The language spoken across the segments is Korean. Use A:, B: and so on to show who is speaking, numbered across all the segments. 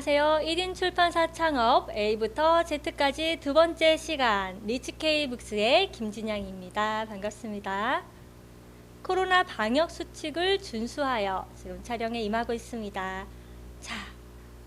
A: 안녕하세요. 1인 출판사 창업 A부터 Z까지 두 번째 시간 리치케이 북스의 김진양입니다. 반갑습니다. 코로나 방역 수칙을 준수하여 지금 촬영에 임하고 있습니다. 자,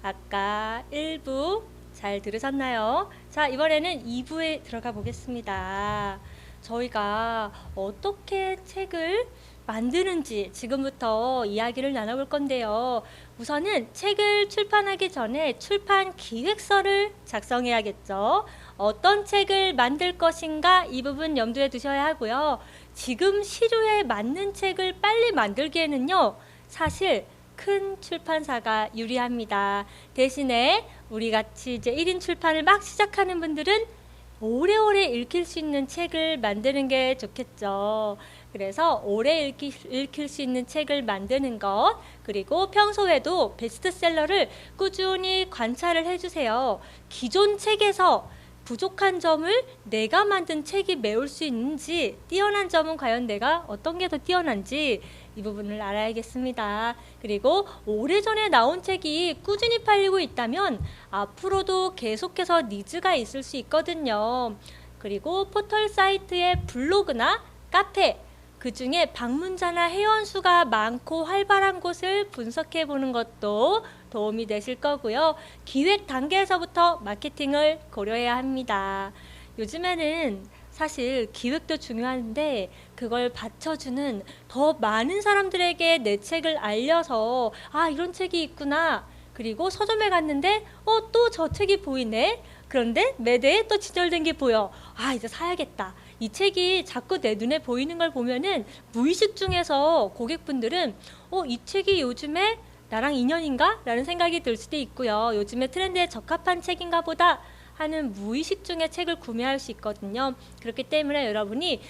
A: 아까 1부 잘 들으셨나요? 자, 이번에는 2부에 들어가 보겠습니다. 저희가 어떻게 책을 만드는지 지금부터 이야기를 나눠볼 건데요. 우선은 책을 출판하기 전에 출판 기획서를 작성해야겠죠. 어떤 책을 만들 것인가 이 부분 염두에 두셔야 하고요. 지금 시류에 맞는 책을 빨리 만들기에는요. 사실 큰 출판사가 유리합니다. 대신에 우리 같이 이제 1인 출판을 막 시작하는 분들은 오래오래 읽힐 수 있는 책을 만드는 게 좋겠죠. 그래서 오래 읽힐 수 있는 책을 만드는 것, 그리고 평소에도 베스트셀러를 꾸준히 관찰을 해주세요. 기존 책에서 부족한 점을 내가 만든 책이 메울 수 있는지, 뛰어난 점은 과연 내가 어떤 게 더 뛰어난지 이 부분을 알아야겠습니다. 그리고 오래전에 나온 책이 꾸준히 팔리고 있다면 앞으로도 계속해서 니즈가 있을 수 있거든요. 그리고 포털 사이트의 블로그나 카페, 그 중에 방문자나 회원수가 많고 활발한 곳을 분석해 보는 것도 도움이 되실 거고요. 기획 단계에서부터 마케팅을 고려해야 합니다. 요즘에는 사실 기획도 중요한데 그걸 받쳐주는 더 많은 사람들에게 내 책을 알려서 아, 이런 책이 있구나. 그리고 서점에 갔는데 또 저 책이 보이네. 그런데 매대에 또 지절된 게 보여. 아, 이제 사야겠다. 이 책이 자꾸 내 눈에 보이는 걸 보면은 무의식 중에서 고객분들은 이 책이 요즘에 나랑 인연인가? 라는 생각이 들 수도 있고요. 요즘에 트렌드에 적합한 책인가 보다 하는 무의식 중에 책을 구매할 수 있거든요. 그렇기 때문에 여러분이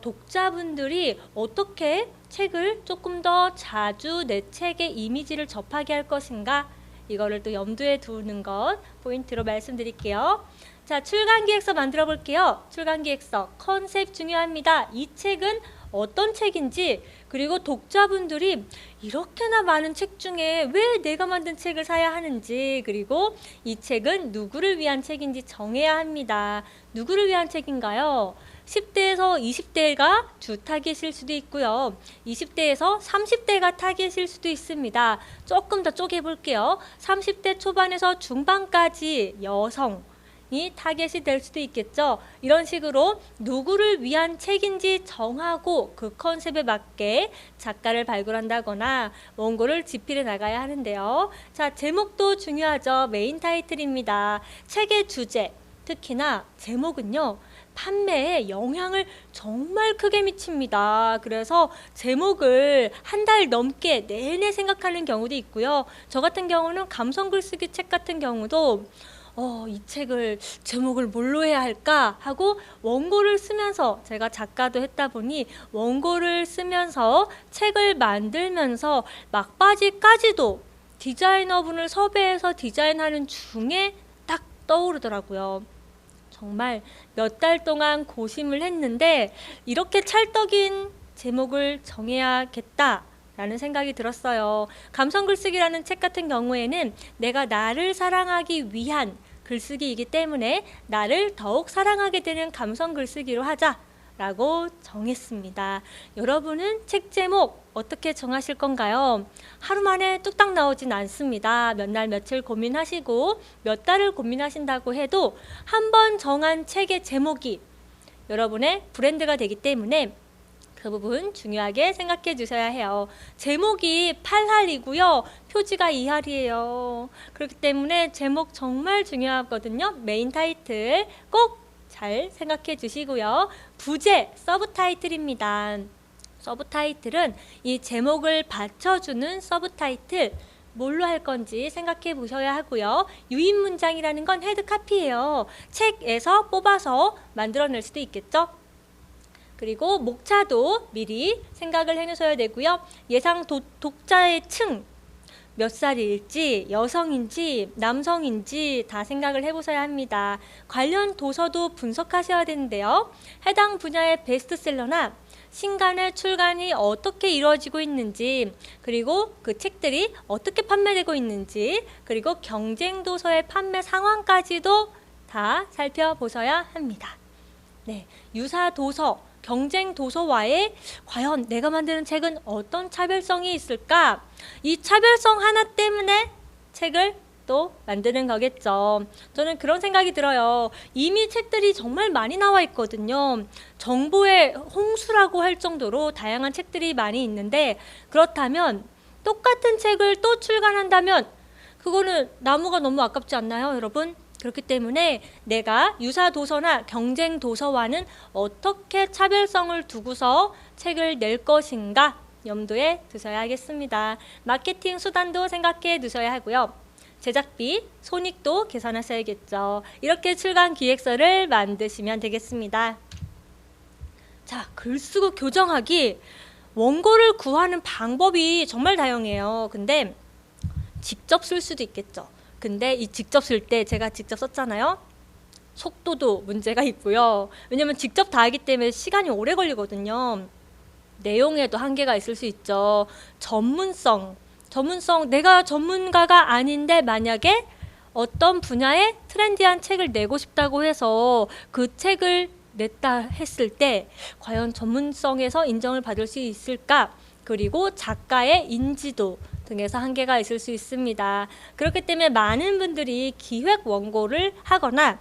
A: 독자분들이 어떻게 책을 조금 더 자주 내 책의 이미지를 접하게 할 것인가, 이거를 또 염두에 두는 것 포인트로 말씀드릴게요. 자, 출간기획서 만들어 볼게요. 출간기획서 컨셉 중요합니다. 이 책은 어떤 책인지, 그리고 독자분들이 이렇게나 많은 책 중에 왜 내가 만든 책을 사야 하는지, 그리고 이 책은 누구를 위한 책인지 정해야 합니다. 누구를 위한 책인가요? 10대에서 20대가 주 타깃일 수도 있고요. 20대에서 30대가 타깃일 수도 있습니다. 조금 더 쪼개볼게요. 30대 초반에서 중반까지 여성 이 타겟이 될 수도 있겠죠. 이런 식으로 누구를 위한 책인지 정하고 그 컨셉에 맞게 작가를 발굴한다거나 원고를 집필해 나가야 하는데요. 자, 제목도 중요하죠. 메인 타이틀입니다. 책의 주제, 특히나 제목은요, 판매에 영향을 정말 크게 미칩니다. 그래서 제목을 한 달 넘게 내내 생각하는 경우도 있고요. 저 같은 경우는 감성 글쓰기 책 같은 경우도 이 책을 제목을 뭘로 해야 할까 하고 원고를 쓰면서, 제가 작가도 했다 보니 원고를 쓰면서 책을 만들면서 막바지까지도 디자이너분을 섭외해서 디자인하는 중에 딱 떠오르더라고요. 정말 몇 달 동안 고심을 했는데 이렇게 찰떡인 제목을 정해야겠다 라는 생각이 들었어요. 감성 글쓰기라는 책 같은 경우에는 내가 나를 사랑하기 위한 글쓰기이기 때문에 나를 더욱 사랑하게 되는 감성 글쓰기로 하자라고 정했습니다. 여러분은 책 제목 어떻게 정하실 건가요? 하루 만에 뚝딱 나오진 않습니다. 몇 날 며칠 고민하시고 몇 달을 고민하신다고 해도 한 번 정한 책의 제목이 여러분의 브랜드가 되기 때문에 그 부분 중요하게 생각해 주셔야 해요. 제목이 8할이고요. 표지가 2할이에요. 그렇기 때문에 제목 정말 중요하거든요. 메인 타이틀 꼭 잘 생각해 주시고요. 부제, 서브타이틀입니다. 서브타이틀은 이 제목을 받쳐주는 서브타이틀, 뭘로 할 건지 생각해 보셔야 하고요. 유인 문장이라는 건 헤드카피예요. 책에서 뽑아서 만들어낼 수도 있겠죠. 그리고 목차도 미리 생각을 해놓으셔야 되고요. 예상 독자의 층, 몇 살일지, 여성인지, 남성인지 다 생각을 해보셔야 합니다. 관련 도서도 분석하셔야 되는데요. 해당 분야의 베스트셀러나 신간의 출간이 어떻게 이루어지고 있는지, 그리고 그 책들이 어떻게 판매되고 있는지, 그리고 경쟁 도서의 판매 상황까지도 다 살펴보셔야 합니다. 네, 유사 도서, 경쟁 도서와의 과연 내가 만드는 책은 어떤 차별성이 있을까? 이 차별성 하나 때문에 책을 또 만드는 거겠죠. 저는 그런 생각이 들어요. 이미 책들이 정말 많이 나와 있거든요. 정보의 홍수라고 할 정도로 다양한 책들이 많이 있는데, 그렇다면 똑같은 책을 또 출간한다면 그거는 나무가 너무 아깝지 않나요, 여러분? 그렇기 때문에 내가 유사 도서나 경쟁 도서와는 어떻게 차별성을 두고서 책을 낼 것인가 염두에 두셔야 하겠습니다. 마케팅 수단도 생각해 두셔야 하고요. 제작비, 손익도 계산하셔야겠죠. 이렇게 출간 기획서를 만드시면 되겠습니다. 자, 글 쓰고 교정하기. 원고를 구하는 방법이 정말 다양해요. 근데 직접 쓸 수도 있겠죠. 근데 이 직접 쓸 때 제가 직접 썼잖아요. 속도도 문제가 있고요. 왜냐면 직접 다 하기 때문에 시간이 오래 걸리거든요. 내용에도 한계가 있을 수 있죠. 전문성, 내가 전문가가 아닌데 만약에 어떤 분야의 트렌디한 책을 내고 싶다고 해서 그 책을 냈다 했을 때 과연 전문성에서 인정을 받을 수 있을까? 그리고 작가의 인지도 등에서 한계가 있을 수 있습니다. 그렇기 때문에 많은 분들이 기획 원고를 하거나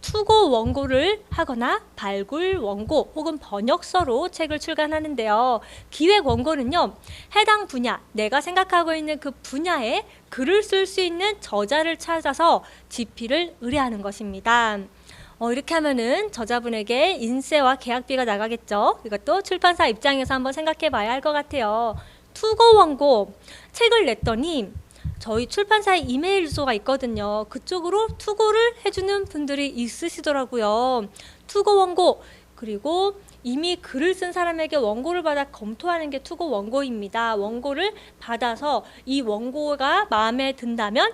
A: 투고 원고를 하거나 발굴 원고 혹은 번역서로 책을 출간하는데요. 기획 원고는요, 해당 분야, 내가 생각하고 있는 그 분야에 글을 쓸 수 있는 저자를 찾아서 집필을 의뢰하는 것입니다. 이렇게 하면은 저자분에게 인세와 계약비가 나가겠죠. 이것도 출판사 입장에서 한번 생각해 봐야 할 것 같아요. 투고 원고, 책을 냈더니 저희 출판사에 이메일 주소가 있거든요. 그쪽으로 투고를 해주는 분들이 있으시더라고요. 투고 원고, 그리고 이미 글을 쓴 사람에게 원고를 받아 검토하는 게 투고 원고입니다. 원고를 받아서 이 원고가 마음에 든다면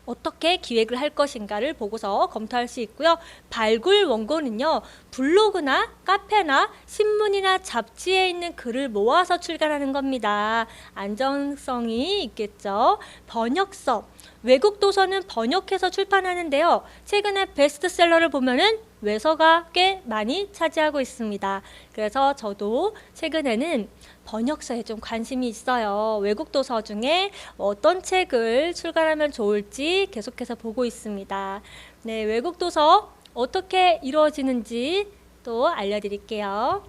A: 어떻게 기획을 할 것인가를 보고서 검토할 수 있고요. 발굴 원고는요, 블로그나 카페나 신문이나 잡지에 있는 글을 모아서 출간하는 겁니다. 안정성이 있겠죠. 번역서, 외국 도서는 번역해서 출판하는데요. 최근에 베스트셀러를 보면은 외서가 꽤 많이 차지하고 있습니다. 그래서 저도 최근에는 번역서에 좀 관심이 있어요. 외국 도서 중에 어떤 책을 출간하면 좋을지 계속해서 보고 있습니다. 네, 외국 도서 어떻게 이루어지는지 또 알려드릴게요.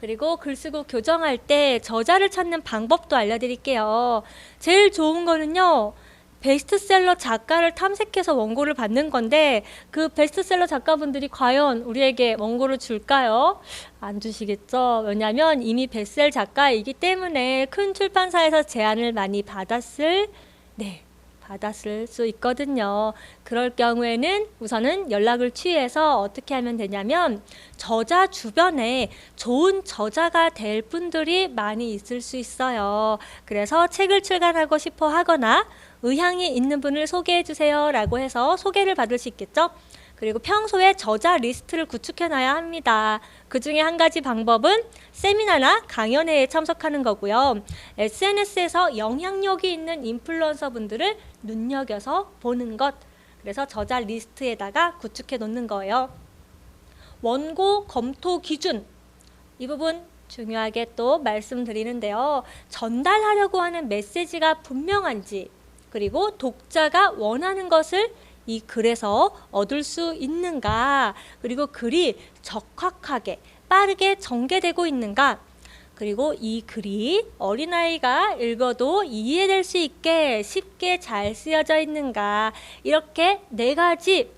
A: 그리고 글 쓰고 교정할 때 저자를 찾는 방법도 알려드릴게요. 제일 좋은 거는요, 베스트셀러 작가를 탐색해서 원고를 받는 건데, 그 베스트셀러 작가분들이 과연 우리에게 원고를 줄까요? 안 주시겠죠. 왜냐하면 이미 베스트셀러 작가이기 때문에 큰 출판사에서 제안을 많이 받았을 수 있거든요. 그럴 경우에는 우선은 연락을 취해서 어떻게 하면 되냐면, 저자 주변에 좋은 저자가 될 분들이 많이 있을 수 있어요. 그래서 책을 출간하고 싶어 하거나 의향이 있는 분을 소개해 주세요 라고 해서 소개를 받을 수 있겠죠. 그리고 평소에 저자 리스트를 구축해 놔야 합니다. 그 중에 한 가지 방법은 세미나나 강연회에 참석하는 거고요. SNS에서 영향력이 있는 인플루언서 분들을 눈여겨서 보는 것. 그래서 저자 리스트에다가 구축해 놓는 거예요. 원고 검토 기준. 이 부분 중요하게 또 말씀드리는데요. 전달하려고 하는 메시지가 분명한지, 그리고 독자가 원하는 것을 이 글에서 얻을 수 있는가, 그리고 글이 적확하게 빠르게 전개되고 있는가, 그리고 이 글이 어린아이가 읽어도 이해될 수 있게 쉽게 잘 쓰여져 있는가, 이렇게 4가지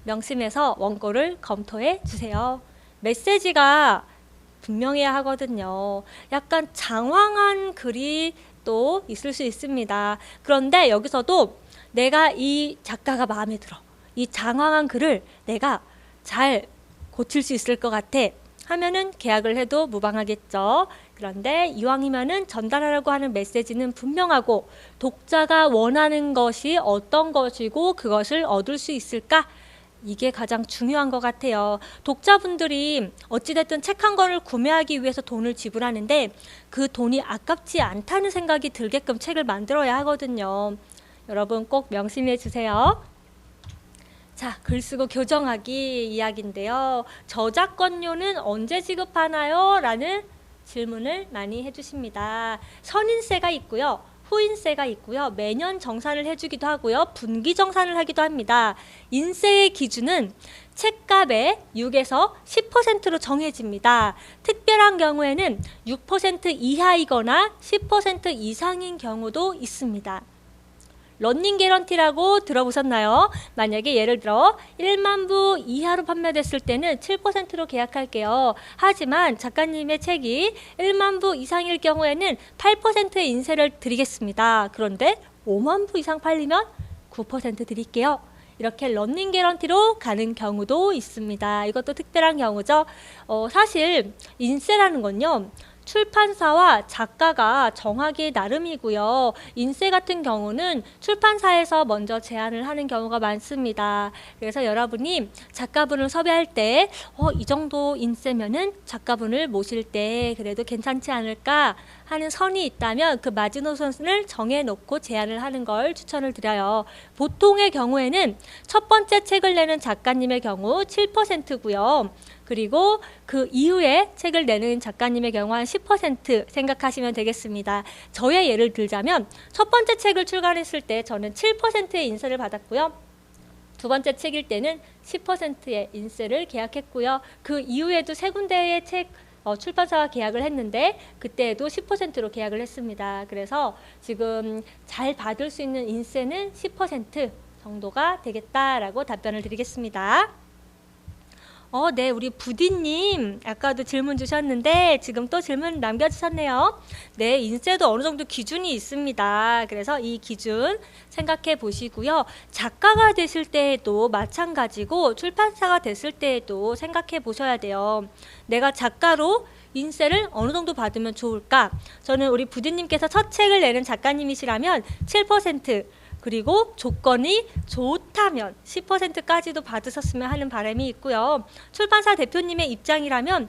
A: 명심해서 원고를 검토해 주세요. 메시지가 분명해야 하거든요. 약간 장황한 글이 또 있을 수 있습니다. 그런데 여기서도 내가 이 작가가 마음에 들어, 이 장황한 글을 내가 잘 고칠 수 있을 것 같아 하면은 계약을 해도 무방하겠죠. 그런데 이왕이면은 전달하려고 하는 메시지는 분명하고 독자가 원하는 것이 어떤 것이고 그것을 얻을 수 있을까, 이게 가장 중요한 것 같아요. 독자분들이 어찌됐든 책 한 권을 구매하기 위해서 돈을 지불하는데 그 돈이 아깝지 않다는 생각이 들게끔 책을 만들어야 하거든요. 여러분 꼭 명심해 주세요. 자, 글 쓰고 교정하기 이야기인데요. 저작권료는 언제 지급하나요? 라는 질문을 많이 해주십니다. 선인세가 있고요. 후인세가 있고요. 매년 정산을 해주기도 하고요. 분기 정산을 하기도 합니다. 인세의 기준은 책값의 6에서 10%로 정해집니다. 특별한 경우에는 6% 이하이거나 10% 이상인 경우도 있습니다. 러닝 개런티라고 들어보셨나요? 만약에 예를 들어 1만 부 이하로 판매됐을 때는 7%로 계약할게요. 하지만 작가님의 책이 1만 부 이상일 경우에는 8%의 인세를 드리겠습니다. 그런데 5만 부 이상 팔리면 9% 드릴게요. 이렇게 러닝 개런티로 가는 경우도 있습니다. 이것도 특별한 경우죠. 사실 인세라는 건요. 출판사와 작가가 정하기 나름이고요. 인세 같은 경우는 출판사에서 먼저 제안을 하는 경우가 많습니다. 그래서 여러분이 작가분을 섭외할 때 이 정도 인세면은 작가분을 모실 때 그래도 괜찮지 않을까 하는 선이 있다면 그 마지노선을 정해놓고 제안을 하는 걸 추천을 드려요. 보통의 경우에는 첫 번째 책을 내는 작가님의 경우 7%고요. 그리고 그 이후에 책을 내는 작가님의 경우 한 10% 생각하시면 되겠습니다. 저의 예를 들자면 첫 번째 책을 출간했을 때 저는 7%의 인세를 받았고요. 두 번째 책일 때는 10%의 인세를 계약했고요. 그 이후에도 세 군데의 책 출판사와 계약을 했는데 그때에도 10%로 계약을 했습니다. 그래서 지금 잘 받을 수 있는 인세는 10% 정도가 되겠다라고 답변을 드리겠습니다. 네, 우리 부디님 아까도 질문 주셨는데 지금 또 질문 남겨주셨네요. 네, 인세도 어느 정도 기준이 있습니다. 그래서 이 기준 생각해 보시고요. 작가가 되실 때에도 마찬가지고 출판사가 됐을 때에도 생각해 보셔야 돼요. 내가 작가로 인세를 어느 정도 받으면 좋을까? 저는 우리 부디님께서 첫 책을 내는 작가님이시라면 7%, 그리고 조건이 좋다면 10%까지도 받으셨으면 하는 바람이 있고요. 출판사 대표님의 입장이라면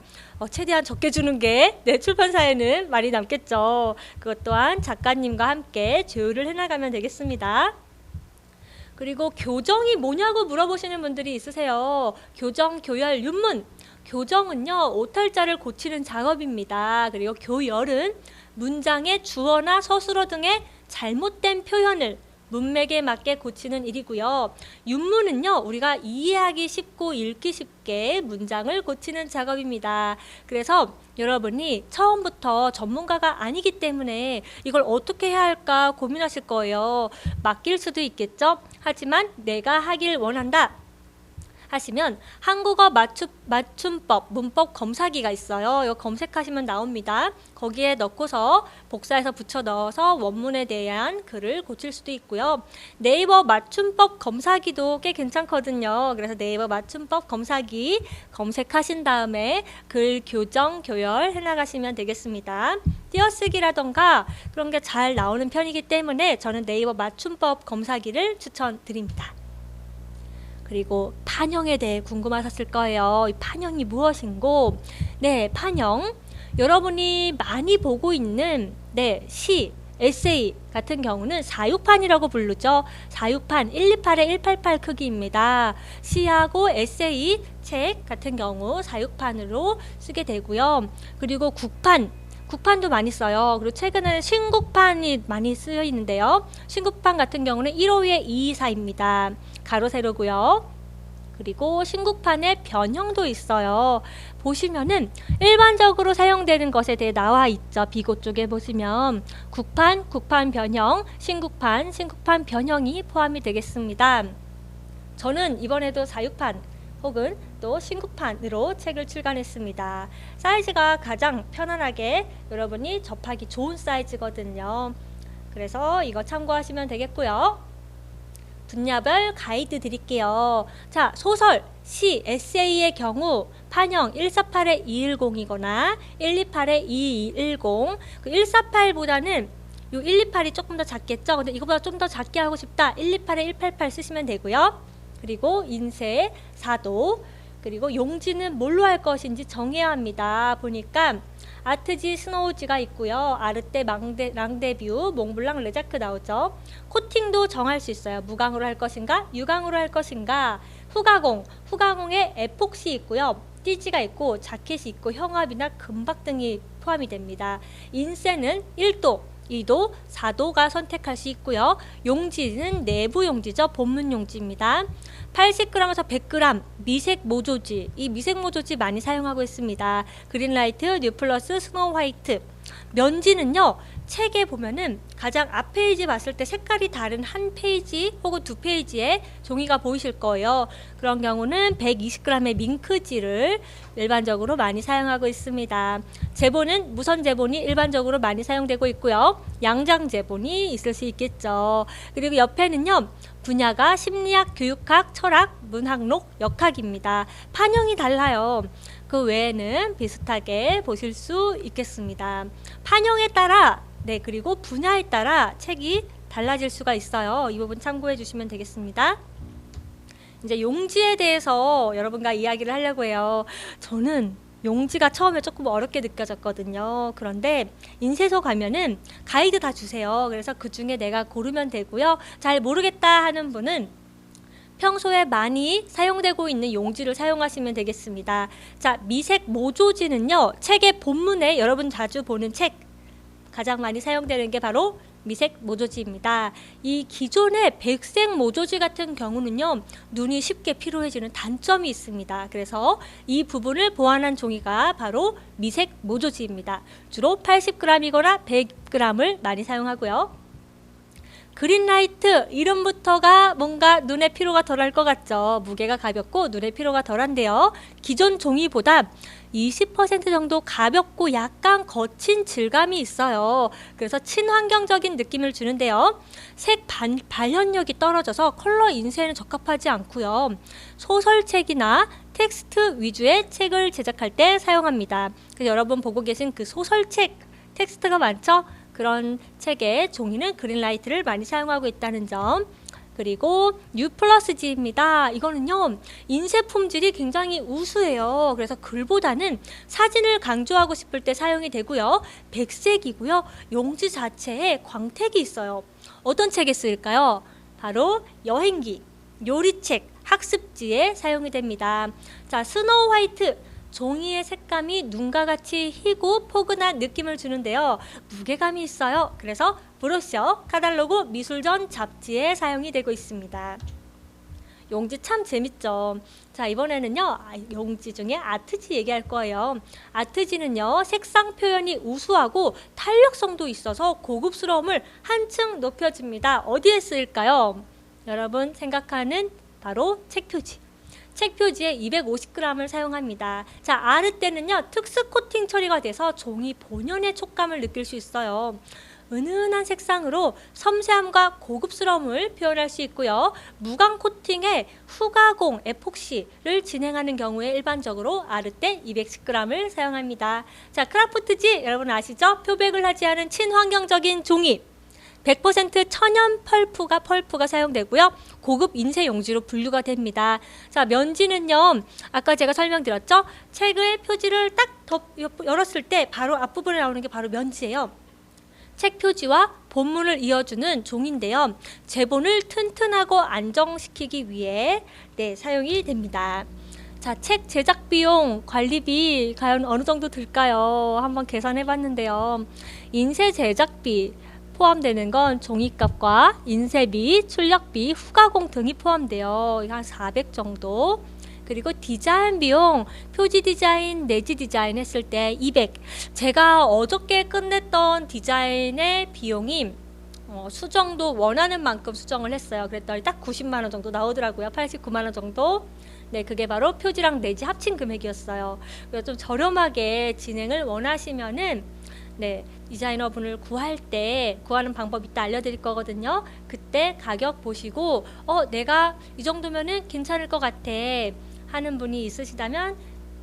A: 최대한 적게 주는 게 출판사에는 많이 남겠죠. 그것 또한 작가님과 함께 조율을 해나가면 되겠습니다. 그리고 교정이 뭐냐고 물어보시는 분들이 있으세요. 교정, 교열, 윤문. 교정은요, 오탈자를 고치는 작업입니다. 그리고 교열은 문장의 주어나 서술어 등의 잘못된 표현을 문맥에 맞게 고치는 일이고요. 윤문은요, 우리가 이해하기 쉽고 읽기 쉽게 문장을 고치는 작업입니다. 그래서 여러분이 처음부터 전문가가 아니기 때문에 이걸 어떻게 해야 할까 고민하실 거예요. 맡길 수도 있겠죠. 하지만 내가 하길 원한다 하시면 한국어 맞춤법 문법 검사기가 있어요. 이거 검색하시면 나옵니다. 거기에 넣고서 복사해서 붙여 넣어서 원문에 대한 글을 고칠 수도 있고요. 네이버 맞춤법 검사기도 꽤 괜찮거든요. 그래서 네이버 맞춤법 검사기 검색하신 다음에 글 교정, 교열 해나가시면 되겠습니다. 띄어쓰기라던가 그런 게 잘 나오는 편이기 때문에 저는 네이버 맞춤법 검사기를 추천드립니다. 그리고 판형에 대해 궁금하셨을 거예요. 이 판형이 무엇인고? 네, 판형. 여러분이 많이 보고 있는 시, 에세이 같은 경우는 468이라고 부르죠. 468, 128에 188 크기입니다. 시하고 에세이, 책 같은 경우 468으로 쓰게 되고요. 그리고 국판도 많이 써요. 그리고 최근에는 신국판이 많이 쓰여 있는데요. 신국판 같은 경우는 1호에 224입니다. 가로 세로고요. 그리고 신국판의 변형도 있어요. 보시면은 일반적으로 사용되는 것에 대해 나와 있죠. 비고 쪽에 보시면 국판 변형, 신국판 변형이 포함이 되겠습니다. 저는 이번에도 468 혹은 또 신국판으로 책을 출간했습니다. 사이즈가 가장 편안하게 여러분이 접하기 좋은 사이즈거든요. 그래서 이거 참고하시면 되겠고요. 분야별 가이드 드릴게요. 자, 소설, 시, 에세이의 경우 판형 148에 210이거나 128에 2210. 그 148보다는 요 128이 조금 더 작겠죠? 근데 이거보다 좀 더 작게 하고 싶다. 128에 188 쓰시면 되고요. 그리고 인쇄, 사도, 그리고 용지는 뭘로 할 것인지 정해야 합니다. 보니까 아트지, 스노우지가 있고요. 아르떼, 랑데뷰, 몽블랑, 레자크 나오죠. 코팅도 정할 수 있어요. 무광으로 할 것인가, 유광으로 할 것인가. 후가공에 에폭시 있고요. 띠지가 있고 자켓이 있고 형압이나 금박 등이 포함이 됩니다. 인쇄는 1도, 2도, 4도가 선택할 수 있고요. 용지는 내부 용지죠. 본문 용지입니다. 80g에서 100g 미색 모조지, 이 미색 모조지 많이 사용하고 있습니다. 그린라이트, 뉴플러스, 스노우 화이트. 면지는요, 책에 보면은 가장 앞 페이지 봤을 때 색깔이 다른 한 페이지 혹은 두 페이지에 종이가 보이실 거예요. 그런 경우는 120g의 밍크지를 일반적으로 많이 사용하고 있습니다. 제본은 무선 제본이 일반적으로 많이 사용되고 있고요. 양장 제본이 있을 수 있겠죠. 그리고 옆에는요, 분야가 심리학, 교육학, 철학, 문학록, 역학입니다. 판형이 달라요. 그 외에는 비슷하게 보실 수 있겠습니다. 판형에 따라, 그리고 분야에 따라 책이 달라질 수가 있어요. 이 부분 참고해 주시면 되겠습니다. 이제 용지에 대해서 여러분과 이야기를 하려고 해요. 저는 용지가 처음에 조금 어렵게 느껴졌거든요. 그런데 인쇄소 가면은 가이드 다 주세요. 그래서 그 중에 내가 고르면 되고요. 잘 모르겠다 하는 분은 평소에 많이 사용되고 있는 용지를 사용하시면 되겠습니다. 자, 미색 모조지는요, 책의 본문에 여러분 자주 보는 책, 가장 많이 사용되는 게 바로 미색 모조지입니다. 이 기존의 백색 모조지 같은 경우는요, 눈이 쉽게 피로해지는 단점이 있습니다. 그래서 이 부분을 보완한 종이가 바로 미색 모조지입니다. 주로 80g이거나 100g을 많이 사용하고요. 그린라이트, 이름부터가 뭔가 눈에 피로가 덜할 것 같죠. 무게가 가볍고 눈에 피로가 덜한데요. 기존 종이보다 20% 정도 가볍고 약간 거친 질감이 있어요. 그래서 친환경적인 느낌을 주는데요. 색 발현력이 떨어져서 컬러 인쇄에는 적합하지 않고요. 소설책이나 텍스트 위주의 책을 제작할 때 사용합니다. 그래서 여러분 보고 계신 그 소설책, 텍스트가 많죠? 그런 책의 종이는 그린라이트를 많이 사용하고 있다는 점. 그리고 뉴플러스지입니다. 이거는요, 인쇄 품질이 굉장히 우수해요. 그래서 글보다는 사진을 강조하고 싶을 때 사용이 되고요. 백색이고요. 용지 자체에 광택이 있어요. 어떤 책에 쓰일까요? 바로 여행기, 요리책, 학습지에 사용이 됩니다. 자, 스노우 화이트. 종이의 색감이 눈과 같이 희고 포근한 느낌을 주는데요. 무게감이 있어요. 그래서 브로셔, 카탈로그, 미술전, 잡지에 사용이 되고 있습니다. 용지 참 재밌죠. 자, 이번에는요, 용지 중에 아트지 얘기할 거예요. 아트지는요, 색상 표현이 우수하고 탄력성도 있어서 고급스러움을 한층 높여줍니다. 어디에 쓰일까요? 여러분 생각하는 바로 책표지. 책표지에 250g을 사용합니다. 자, 아르떼는요, 특수 코팅 처리가 돼서 종이 본연의 촉감을 느낄 수 있어요. 은은한 색상으로 섬세함과 고급스러움을 표현할 수 있고요. 무광 코팅에 후가공, 에폭시를 진행하는 경우에 일반적으로 아르떼 210g을 사용합니다. 자, 크라프트지 여러분 아시죠? 표백을 하지 않은 친환경적인 종이. 100% 천연 펄프가 사용되고요. 고급 인쇄 용지로 분류가 됩니다. 자, 면지는요, 아까 제가 설명드렸죠? 책의 표지를 딱 열었을 때 바로 앞부분에 나오는 게 바로 면지예요. 책 표지와 본문을 이어주는 종인데요. 제본을 튼튼하고 안정시키기 위해 사용이 됩니다. 자, 책 제작 비용, 관리비 과연 어느 정도 들까요? 한번 계산해 봤는데요. 인쇄 제작비 포함되는 건 종이값과 인쇄비, 출력비, 후가공 등이 포함돼요. 한 400 정도. 그리고 디자인 비용, 표지 디자인, 내지 디자인 했을 때 200. 제가 어저께 끝냈던 디자인의 비용이 수정도 원하는 만큼 수정을 했어요. 그랬더니 딱 90만 원 정도 나오더라고요. 89만 원 정도. 네, 그게 바로 표지랑 내지 합친 금액이었어요. 그래서 좀 저렴하게 진행을 원하시면은 디자이너분을 구하는 방법 이따 알려드릴 거거든요. 그때 가격 보시고 내가 이 정도면은 괜찮을 것 같아 하는 분이 있으시다면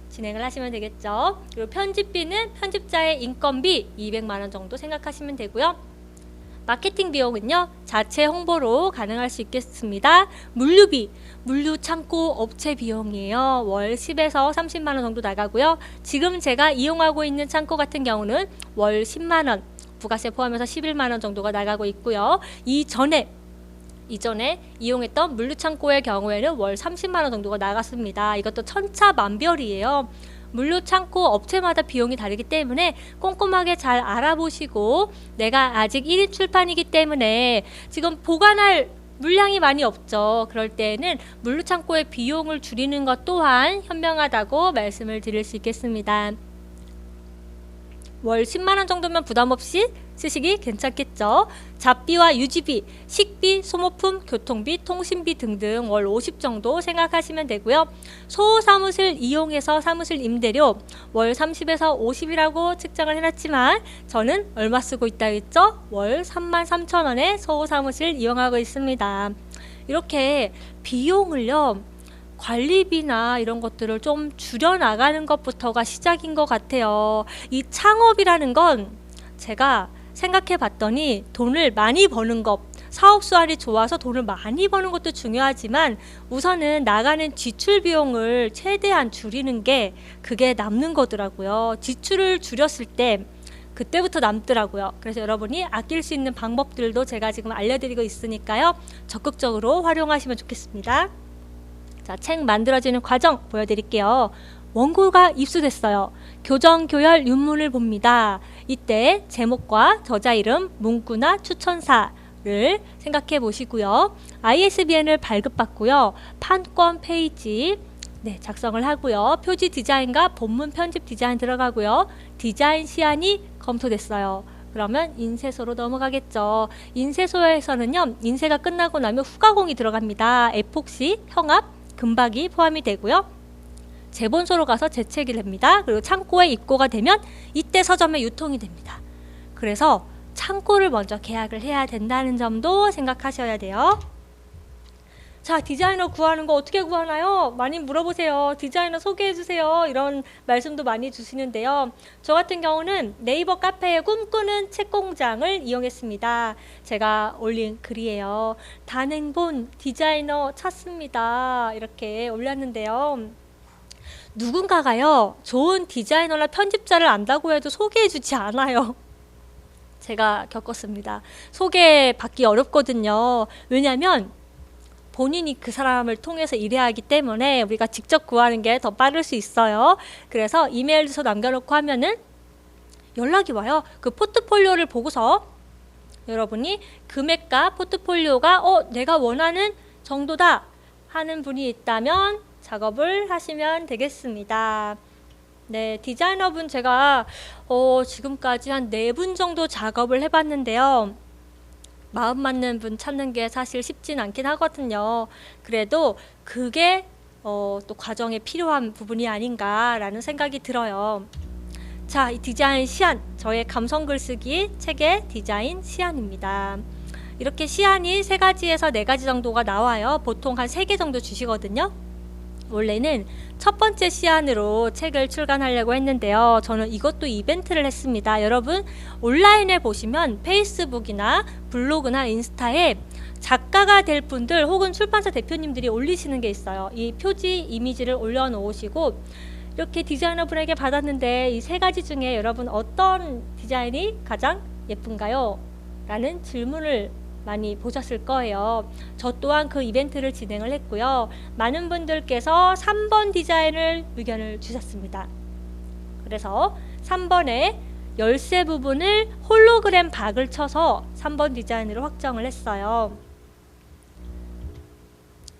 A: 진행을 하시면 되겠죠. 그리고 편집비는 편집자의 인건비 200만 원 정도 생각하시면 되고요. 마케팅 비용은요, 자체 홍보로 가능할 수 있겠습니다. 물류비, 물류 창고 업체 비용이에요. 월 10에서 30만 원 정도 나가고요. 지금 제가 이용하고 있는 창고 같은 경우는 월 10만 원, 부가세 포함해서 11만 원 정도가 나가고 있고요. 이전에 이용했던 물류 창고의 경우에는 월 30만 원 정도가 나갔습니다. 이것도 천차만별이에요. 물류 창고 업체마다 비용이 다르기 때문에 꼼꼼하게 잘 알아보시고, 내가 아직 1인 출판이기 때문에 지금 보관할 물량이 많이 없죠. 그럴 때에는 물류 창고의 비용을 줄이는 것 또한 현명하다고 말씀을 드릴 수 있겠습니다. 월 10만 원 정도면 부담 없이 쓰시기 괜찮겠죠. 잡비와 유지비, 식비, 소모품, 교통비, 통신비 등등 월 50 정도 생각하시면 되고요. 소사무실 이용해서 사무실 임대료 월 30에서 50이라고 측정을 해놨지만 저는 얼마 쓰고 있다 했죠? 월 33,000원에 소사무실 이용하고 있습니다. 이렇게 비용을요, 관리비나 이런 것들을 좀 줄여나가는 것부터가 시작인 것 같아요. 이 창업이라는 건 제가 생각해 봤더니 돈을 많이 버는 것, 사업 수완이 좋아서 돈을 많이 버는 것도 중요하지만 우선은 나가는 지출 비용을 최대한 줄이는 게 그게 남는 거더라고요. 지출을 줄였을 때 그때부터 남더라고요. 그래서 여러분이 아낄 수 있는 방법들도 제가 지금 알려드리고 있으니까요. 적극적으로 활용하시면 좋겠습니다. 자, 책 만들어지는 과정 보여드릴게요. 원고가 입수됐어요. 교정, 교열, 윤문을 봅니다. 이때 제목과 저자 이름, 문구나 추천사를 생각해 보시고요. ISBN을 발급받고요. 판권 페이지 작성을 하고요. 표지 디자인과 본문 편집 디자인 들어가고요. 디자인 시안이 검토됐어요. 그러면 인쇄소로 넘어가겠죠. 인쇄소에서는요, 인쇄가 끝나고 나면 후가공이 들어갑니다. 에폭시, 형압, 금박이 포함이 되고요. 재본소로 가서 재책이 됩니다. 그리고 창고에 입고가 되면 이때 서점에 유통이 됩니다. 그래서 창고를 먼저 계약을 해야 된다는 점도 생각하셔야 돼요. 자, 디자이너 구하는 거 어떻게 구하나요? 많이 물어보세요. 디자이너 소개해주세요. 이런 말씀도 많이 주시는데요. 저 같은 경우는 네이버 카페에 꿈꾸는 책공장을 이용했습니다. 제가 올린 글이에요. 단행본 디자이너 찾습니다. 이렇게 올렸는데요. 누군가가요, 좋은 디자이너나 편집자를 안다고 해도 소개해주지 않아요. 제가 겪었습니다. 소개받기 어렵거든요. 왜냐하면 본인이 그 사람을 통해서 일해야 하기 때문에 우리가 직접 구하는 게 더 빠를 수 있어요. 그래서 이메일 주소 남겨놓고 하면은 연락이 와요. 그 포트폴리오를 보고서 여러분이 금액과 포트폴리오가 내가 원하는 정도다 하는 분이 있다면 작업을 하시면 되겠습니다. 네, 디자이너분 제가 지금까지 한 4분 정도 작업을 해봤는데요. 마음 맞는 분 찾는 게 사실 쉽진 않긴 하거든요. 그래도 그게 또 과정에 필요한 부분이 아닌가라는 생각이 들어요. 자, 이 디자인 시안, 저의 감성 글쓰기 책의 디자인 시안입니다. 이렇게 시안이 3가지에서 4가지 정도가 나와요. 보통 한 3개 정도 주시거든요. 원래는 첫 번째 시안으로 책을 출간하려고 했는데요. 저는 이것도 이벤트를 했습니다. 여러분 온라인에 보시면 페이스북이나 블로그나 인스타에 작가가 될 분들 혹은 출판사 대표님들이 올리시는 게 있어요. 이 표지 이미지를 올려놓으시고 이렇게 디자이너분에게 받았는데 이 3가지 중에 여러분 어떤 디자인이 가장 예쁜가요? 라는 질문을 많이 보셨을 거예요. 저 또한 그 이벤트를 진행을 했고요. 많은 분들께서 3번 디자인을 의견을 주셨습니다. 그래서 3번에 열쇠 부분을 홀로그램 박을 쳐서 3번 디자인으로 확정을 했어요.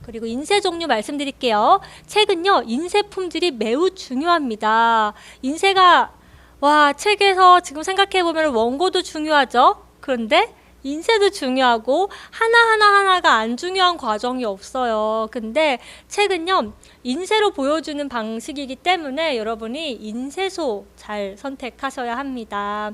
A: 그리고 인쇄 종류 말씀드릴게요. 책은요, 인쇄 품질이 매우 중요합니다. 인쇄가 책에서 지금 생각해보면 원고도 중요하죠. 그런데 인쇄도 중요하고 하나가 안 중요한 과정이 없어요. 근데 책은요, 인쇄로 보여주는 방식이기 때문에 여러분이 인쇄소 잘 선택하셔야 합니다.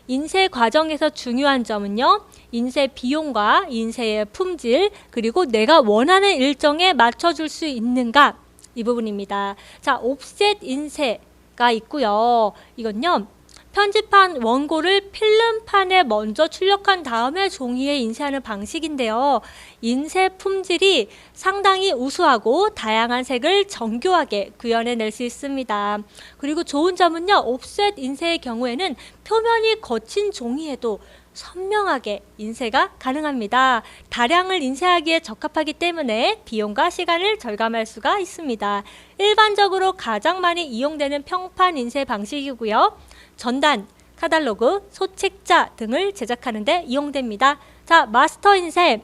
A: 인쇄 과정에서 중요한 점은요, 인쇄 비용과 인쇄의 품질, 그리고 내가 원하는 일정에 맞춰줄 수 있는가, 이 부분입니다. 자, 옵셋 인쇄가 있고요. 이건요, 편집한 원고를 필름판에 먼저 출력한 다음에 종이에 인쇄하는 방식인데요. 인쇄 품질이 상당히 우수하고 다양한 색을 정교하게 구현해낼 수 있습니다. 그리고 좋은 점은요, 옵셋 인쇄의 경우에는 표면이 거친 종이에도 선명하게 인쇄가 가능합니다. 다량을 인쇄하기에 적합하기 때문에 비용과 시간을 절감할 수가 있습니다. 일반적으로 가장 많이 이용되는 평판 인쇄 방식이고요. 전단, 카탈로그, 소책자 등을 제작하는 데 이용됩니다. 자, 마스터 인쇄.